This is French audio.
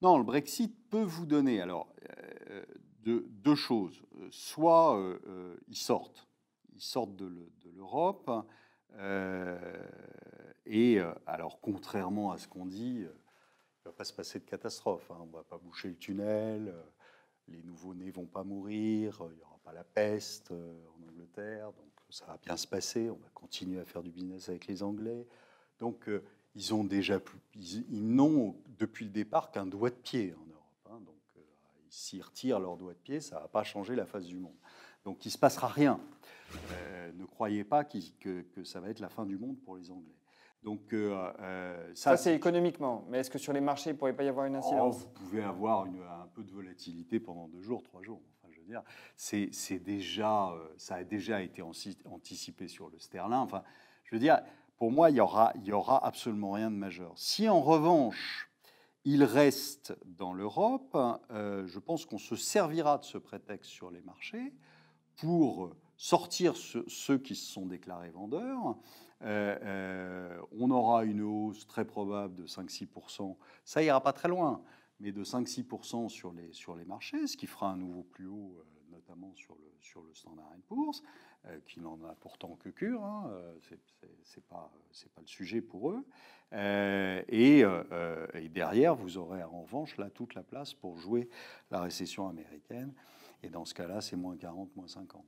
Non, le Brexit peut vous donner alors deux choses. Soit ils sortent de l'Europe, et alors contrairement à ce qu'on dit, il ne va pas se passer de catastrophe, hein. On ne va pas boucher le tunnel, les nouveaux-nés ne vont pas mourir, il n'y aura pas la peste en Angleterre, donc ça va bien se passer. On va continuer à faire du business avec les Anglais. Donc ils ont déjà ils n'ont depuis le départ qu'un doigt de pied en Europe, hein. Donc s'ils retirent leur doigt de pied, ça ne va pas changer la face du monde. Donc il ne se passera rien. Ne croyez pas que ça va être la fin du monde pour les Anglais. Donc Ça, c'est économiquement. Mais est-ce que sur les marchés, il ne pourrait pas y avoir une incidence? vous pouvez avoir un peu de volatilité pendant 2 jours, 3 jours. Enfin, je veux dire, ça a déjà été anticipé sur le sterling. Enfin, je veux dire, pour moi, il y aura absolument rien de majeur. Si en revanche, il reste dans l'Europe, je pense qu'on se servira de ce prétexte sur les marchés pour sortir ceux qui se sont déclarés vendeurs. On aura une hausse très probable de 5-6%. Ça ira pas très loin, mais de 5-6% sur les marchés, ce qui fera un nouveau plus haut, notamment sur le Standard & Poor's, qui n'en a pourtant que cure, hein. C'est pas le sujet pour eux. Et derrière, vous aurez en revanche là toute la place pour jouer la récession américaine. Et dans ce cas-là, c'est -40, -50, hein.